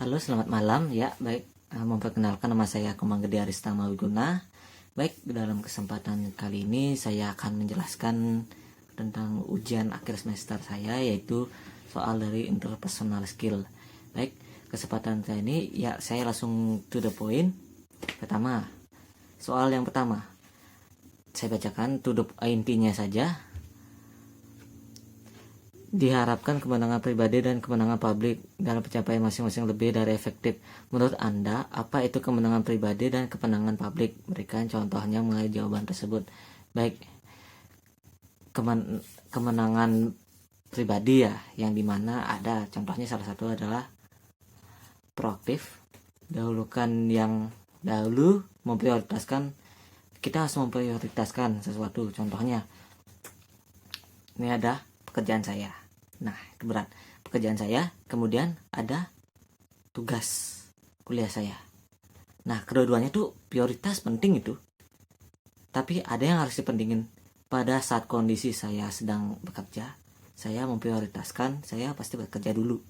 Halo, selamat malam. Ya, baik. Memperkenalkan, nama saya Komang Gede Arista Mawiguna. Baik, dalam kesempatan kali ini saya akan menjelaskan tentang ujian akhir semester saya, yaitu soal dari interpersonal skill. Baik, kesempatan saya ini ya saya langsung to the point. Pertama, soal yang pertama. Saya bacakan to the intinya saja. Diharapkan kemenangan pribadi dan kemenangan publik dalam pencapaian masing-masing lebih dari efektif. Menurut Anda, apa itu kemenangan pribadi dan kemenangan publik? Berikan contohnya mengenai jawaban tersebut. Baik, kemenangan pribadi ya, yang dimana ada contohnya, salah satu adalah proaktif. Dahulukan yang dahulu, memprioritaskan, kita harus memprioritaskan sesuatu. Contohnya, ini ada pekerjaan saya. Nah, itu berat. Pekerjaan saya, kemudian ada tugas kuliah saya. Nah, kedua-duanya tuh prioritas penting itu. Tapi ada yang harus dipentingin. Pada saat kondisi saya sedang bekerja, saya memprioritaskan, saya pasti bekerja dulu.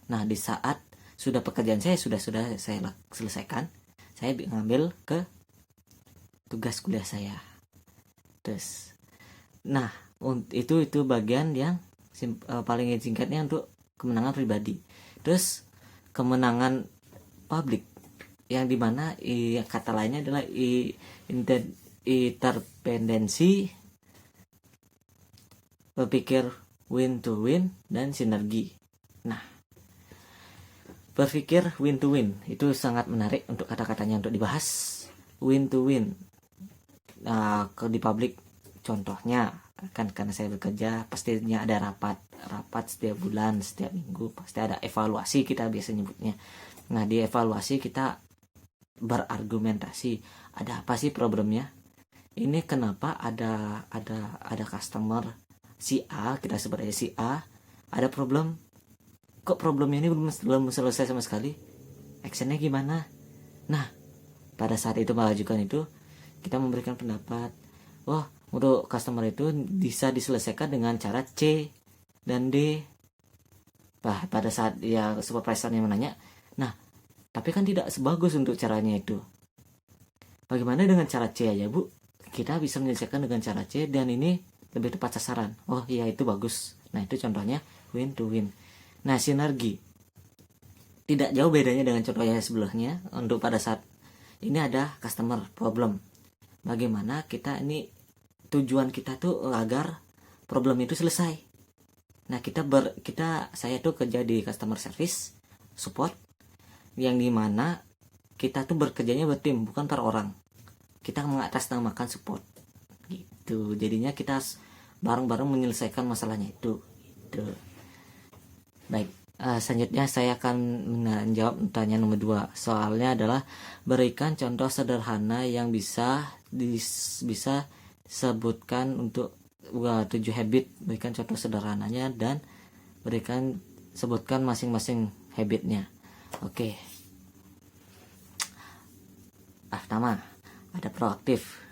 Nah, di saat sudah pekerjaan saya sudah saya selesaikan, saya ngambil ke tugas kuliah saya. Terus, nah, itu bagian yang paling singkatnya untuk kemenangan pribadi. Terus kemenangan publik, yang dimana kata lainnya adalah interdependensi, berpikir win to win, dan sinergi. Nah, berpikir win to win itu sangat menarik untuk kata-katanya untuk dibahas. Win to win, nah, di publik contohnya kan, karena saya bekerja pastinya ada rapat setiap bulan, setiap minggu, pasti ada evaluasi, kita biasa nyebutnya. Nah, di evaluasi kita berargumentasi, ada apa sih problemnya, ini kenapa ada customer si A, kita sebut aja si A, ada problem, kok problemnya ini belum selesai sama sekali, actionnya gimana. Nah, pada saat itu mengajukan itu, kita memberikan pendapat, untuk customer itu bisa diselesaikan dengan cara C dan D. Bah, pada saat ya supervisor yang menanya, nah, tapi kan tidak sebagus untuk caranya itu. Bagaimana dengan cara C aja, Bu? Kita bisa menyelesaikan dengan cara C dan ini lebih tepat sasaran. Oh iya, itu bagus. Nah, itu contohnya win to win. Nah, sinergi tidak jauh bedanya dengan contohnya sebelumnya. Untuk pada saat ini ada customer problem, bagaimana kita ini tujuan kita tuh agar problem itu selesai. Nah, saya tuh kerja di customer service support, yang dimana kita tuh bekerjanya bertim, bukan per orang. Kita mengatasnamakan support gitu. Jadinya kita bareng-bareng menyelesaikan masalahnya itu gitu. Baik, selanjutnya saya akan menjawab pertanyaan nomor 2. Soalnya adalah berikan contoh sederhana yang bisa sebutkan untuk 7 habit. Berikan contoh sederhananya dan sebutkan masing-masing habitnya. Oke. Pertama, ada proaktif.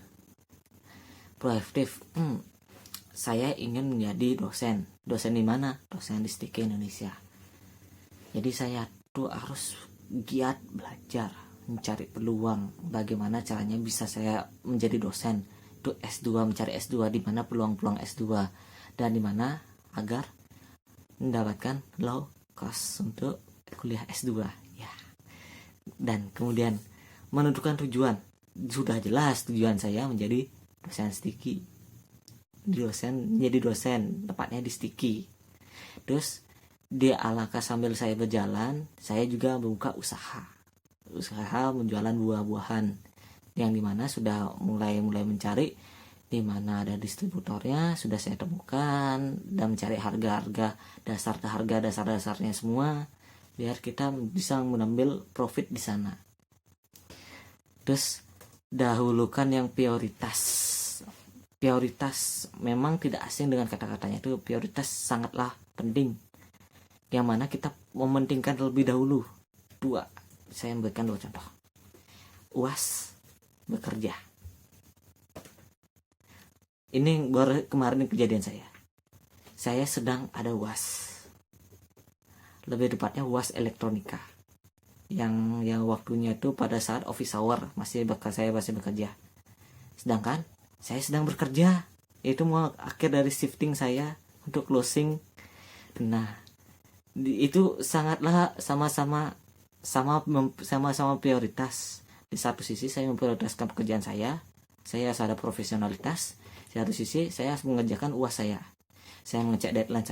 Saya ingin menjadi dosen. Dosen di mana? Dosen di STIKI Indonesia. Jadi saya tuh harus giat belajar, mencari peluang bagaimana caranya bisa saya menjadi dosen. Itu S2, mencari S2, di mana peluang-peluang S2 dan di mana agar mendapatkan low cost untuk kuliah S2 ya. Dan kemudian menentukan tujuan. Sudah jelas tujuan saya menjadi dosen STIKI. Menjadi dosen, tepatnya di STIKI. Terus di alangkah sambil saya berjalan, saya juga membuka usaha menjualan buah-buahan, yang dimana sudah mulai mencari di mana ada distributornya, sudah saya temukan, dan mencari harga dasarnya semua, biar kita bisa mengambil profit di sana. Terus dahulukan yang prioritas memang tidak asing dengan kata-katanya itu. Prioritas sangatlah penting, yang mana kita mementingkan terlebih dahulu. Saya memberikan 2 contoh. UAS bekerja. Ini baru kemarin kejadian saya. Saya sedang ada UAS. Lebih tepatnya UAS elektronika. yang waktunya itu pada saat office hour saya masih bekerja, sedangkan saya sedang bekerja, itu mau akhir dari shifting saya untuk closing. Nah, itu sangatlah sama-sama prioritas. Di satu sisi saya memprioritaskan pekerjaan saya ada profesionalitas. Di satu sisi saya harus mengerjakan UAS saya mengecek deadline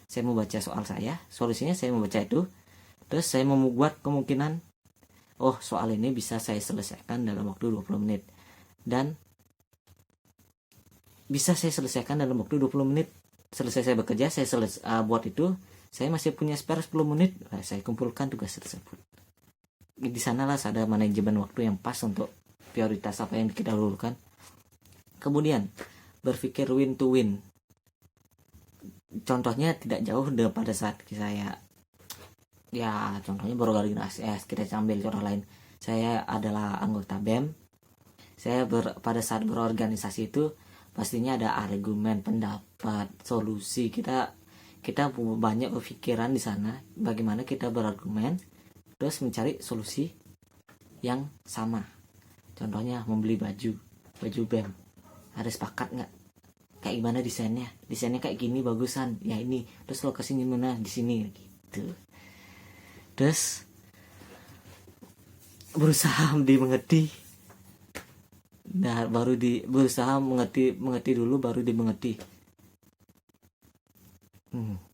saya membaca soal solusinya saya membaca itu. Terus saya membuat kemungkinan, oh soal ini bisa saya selesaikan dalam waktu 20 menit. Dan bisa saya selesaikan dalam waktu 20 menit. Selesai saya bekerja, saya buat itu, saya masih punya spare 10 menit, saya kumpulkan tugas tersebut. Di sanalah ada manajemen waktu yang pas untuk prioritas apa yang kita dahulukan. Kemudian, berpikir win to win. Contohnya tidak jauh pada saat saya, ya contohnya berorganisasi, kita ambil contoh lain. Saya adalah anggota BEM. Saya pada saat berorganisasi itu pastinya ada argumen, pendapat, solusi. Kita banyak berpikiran di sana bagaimana kita berargumen terus mencari solusi yang sama. Contohnya membeli baju BEM, harus sepakat nggak? Kayak gimana desainnya kayak gini bagusan, ya ini, terus lokasinya mana, di sini gitu. Terus berusaha dimengerti, baru berusaha mengerti dulu baru dimengerti.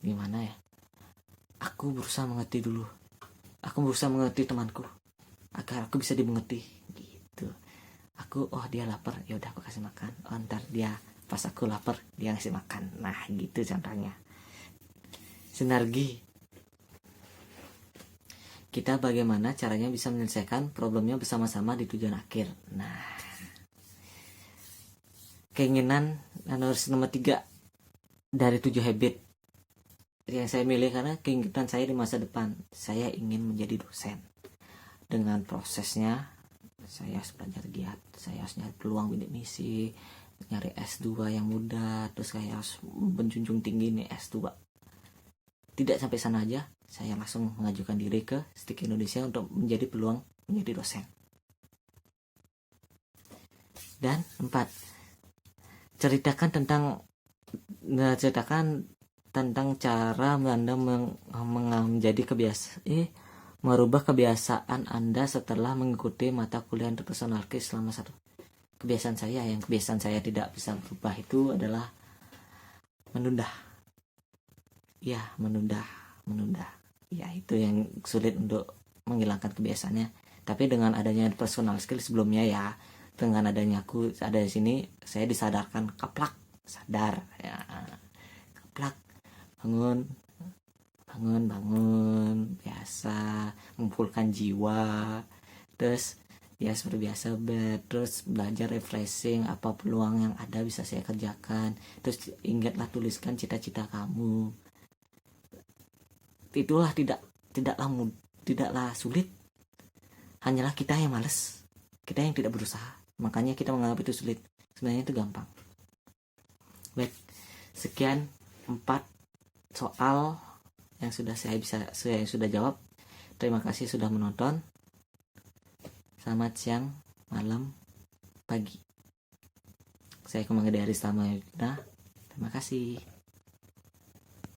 Gimana ya, aku berusaha mengerti dulu, aku berusaha mengerti temanku agar aku bisa dimengerti gitu. Aku, oh dia lapar, ya udah aku kasih makan. Oh ntar dia pas aku lapar dia ngasih makan. Nah gitu contohnya. Sinergi, kita bagaimana caranya bisa menyelesaikan problemnya bersama-sama di tujuan akhir. Nah, keinginan nomor 3 dari 7 habit yang saya milih karena keinginan saya di masa depan, saya ingin menjadi dosen. Dengan prosesnya saya harus belajar giat, saya harus nyari peluang bidik misi, nyari S2 yang mudah, terus saya harus menjunjung tinggi nih S2. Tidak sampai sana aja, saya langsung mengajukan diri ke STIK Indonesia untuk menjadi peluang menjadi dosen. Dan 4, ceritakan tentang cara Anda menjadi merubah kebiasaan Anda setelah mengikuti mata kuliah interpersonal case selama 1. Kebiasaan saya tidak bisa berubah itu adalah menunda. Ya itu yang sulit untuk menghilangkan kebiasaannya. Tapi dengan adanya personal skill sebelumnya, ya dengan adanya aku ada di sini, saya disadarkan, sadar ya, bangun biasa, mengumpulkan jiwa, terus ya seperti biasa terus belajar refreshing, apa peluang yang ada bisa saya kerjakan, terus ingatlah tuliskan cita-cita kamu. Itulah tidaklah sulit, hanyalah kita yang malas, kita yang tidak berusaha, makanya kita menganggap itu sulit. Sebenarnya itu gampang. Baik, sekian 4 soal yang sudah saya sudah jawab. Terima kasih sudah menonton. Selamat siang, malam, pagi. Saya Kumangede Aristama. Terima kasih.